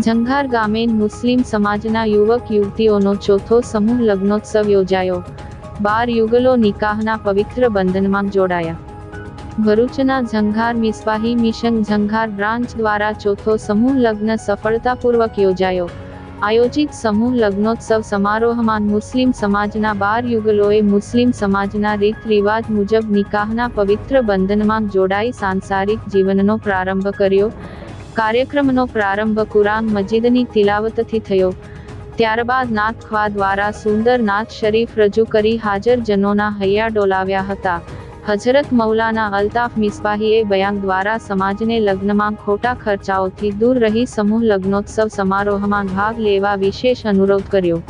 જંઘાર ગામે મુસ્લિમ સમાજના યુવક યુવતીઓનો ચોથો સમૂહ લગ્નોત્સવ યોજાયો। 12 યુગલો નિકાહના પવિત્ર બંધનમાં જોડાયા। ભરૂચના જંઘાર મિસબાહી મિશન જંઘાર બ્રાન્ચ દ્વારા ચોથો સમૂહ લગ્ન સફળતાપૂર્વક યોજાયો। આયોજિત સમૂહ લગ્નોત્સવ સમારોહમાં મુસ્લિમ સમાજના 12 યુગલોએ મુસ્લિમ સમાજના રીત રિવાજ મુજબ નિકાહના પવિત્ર બંધનમાં જોડાઈ સાંસારિક જીવનનો પ્રારંભ કર્યો। કાર્યક્રમનો પ્રારંભ કુરાન મજીદની તિલાવતથી થયો। ત્યારબાદ નાત ખ્વા દ્વારા સુંદર નાત શરીફ રજૂ કરી હાજર જનોના હૈયા ડોલાવ્યા હતા। હજરત મૌલાના અલ્તાફ મિસબાહીએ બયાન દ્વારા સમાજને લગ્નમાં ખોટા ખર્ચાઓથી દૂર રહી સમૂહ લગ્નોત્સવ સમારોહમાં ભાગ લેવા વિશેષ અનુરોધ કર્યો।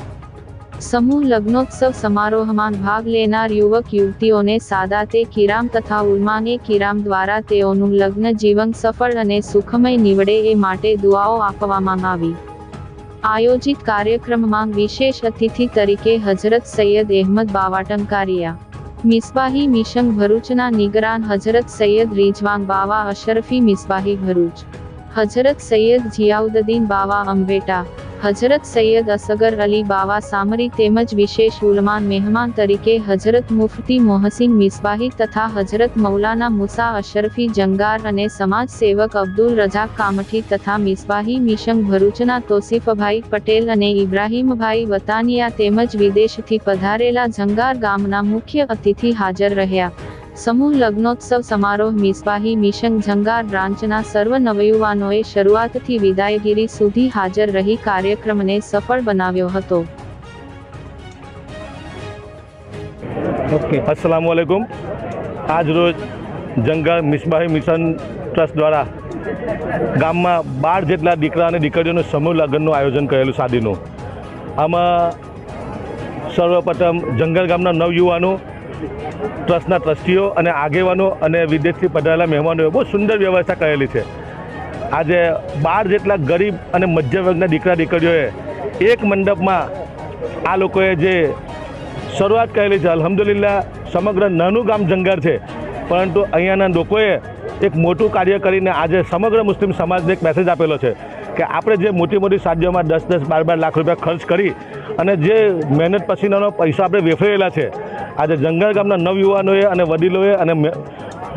સમૂહ લગ્નોત્સવ સમારોહમાં ભાગ લેનાર યુવક યુવતીઓને સાદાતે કિરામ તથા ઉલમાએ કિરામ દ્વારા તેઓનું લગ્ન જીવન સફળ અને સુખમય નીવડે એ માટે દુઆઓ આપવામાં આવી। આયોજિત કાર્યક્રમમાં વિશેષ અતિથિ તરીકે હજરત સૈયદ અહેમદ બાવા ટંકારિયા, મિસબાહી મિશન ભરૂચના નિગરાન હજરત સૈયદ રિઝવાન બાવા અશરફી મિસબાહી ભરૂચ, હજરત સૈયદ જિયાઉદ્દીન બાવા અંબેટા, હજરત સૈયદ અસગર અલી બાવા સામરી તેમજ વિશેષ ઉલમાન મહેમાન તરીકે હજરત મુફતી મોહસિન મિસબાહી તથા હજરત મૌલાના મુસા અશરફી જંગાર અને સમાજ સેવક અબ્દુલ રઝાક કામઠી તથા મિસબાહી મિશન ભરૂચના તોસીફભાઈ પટેલ અને ઇબ્રાહીમભાઈ વતાનિયા તેમજ વિદેશથી પધારેલા જંગાર ગામના મુખ્ય અતિથિ હાજર રહ્યા। સમૂહ લગ્નોત્સવ સમારોહ મિસબાહી મિશન જંગાર બ્રાન્ચના સર્વ નવયુવાનોએ શરૂઆતથી વિદાયગીરી સુધી હાજર રહી કાર્યક્રમને સફળ બનાવ્યો હતો। अस्सलाम वालेकुम। आज रोज जंगार मिसबाही मिशन ट्रस्ट द्वारा गाम में 12 जेटला दीकरा और दीकरीओं समूह लग्न आयोजन करेलू शादीनु। आमां सर्वप्रथम जंगार गामना नवयुवानो, ट्रस्टना ट्रस्टीओ और आगेवानो और विदेशथी पधारेला मेहमानों बहुत सुंदर व्यवस्था करेली है। आज 12 जेटला गरीब और मध्य वर्गना दीकरा दीकरीओए एक मंडप में आ लोकोए जे शुरुआत करेली है। अल्हम्दुलिल्लाह समग्र नानु गाम जंगार है, परंतु अहींयाना लोकोए एक मोटू कार्य करीने आज समग्र मुस्लिम समाज ने एक मैसेज आपेलो है कि आपणे जे मोटी मोटी शादीओं में 10-10, 12-12 लाख रुपया खर्च करी अने जे मेहनत पसीनानो पैसा आपणे वेफरेला है, आज जंगार गामना नवयुवानोए अने वडीलोए अने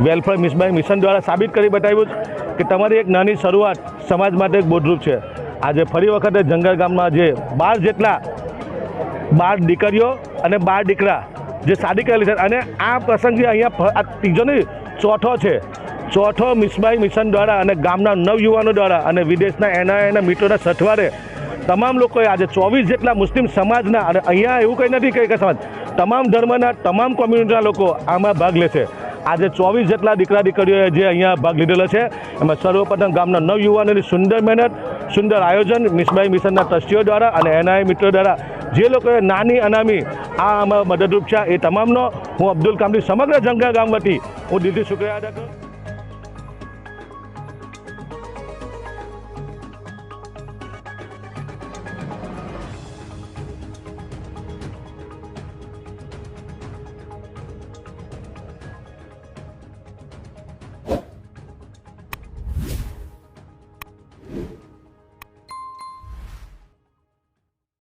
वेलफेर मिसबाही मिशन द्वारा साबित करी बताव्युं कि तमारी एक नानी शरूआत समाज माटे एक बोधरूप है। आज फरी वखते जंगार गाममां जे 12 जेटला 12 दीकरीओ अने 12 दीकरा जे शादी करेली है अने आ प्रसंगे अहींया तीजो नहीं चौथो है। चौथो मिसबाही मिशन द्वारा अने गामना नवयुवानो द्वारा अने विदेशना एना मित्रोना सथवारे तमाम लोगोए आज 24 जेटला मुस्लिम समाजना अने अहींया एवुं कंई नथी के समाज तमाम धर्मना तमाम कम्युनिटीना लोको आमां भाग लेशे। आज 24 जेटला दीकरा दीकरीओए जे अहींया भाग लीधेलो छे एमां सर्वप्रथम गामना नवयुवानोनी सुंदर मेहनत, सुंदर आयोजन मिसबाही मिशनना ट्रस्टीओ द्वारा अने एनआई मित्रों द्वारा जे लोकोए नानी अनामी आ आमां मददरूप छे ए तमामनो हूँ अब्दुल कामली समग्र जंगार गाम वती हूँ दिलथी शुक्रिया अदा करूं।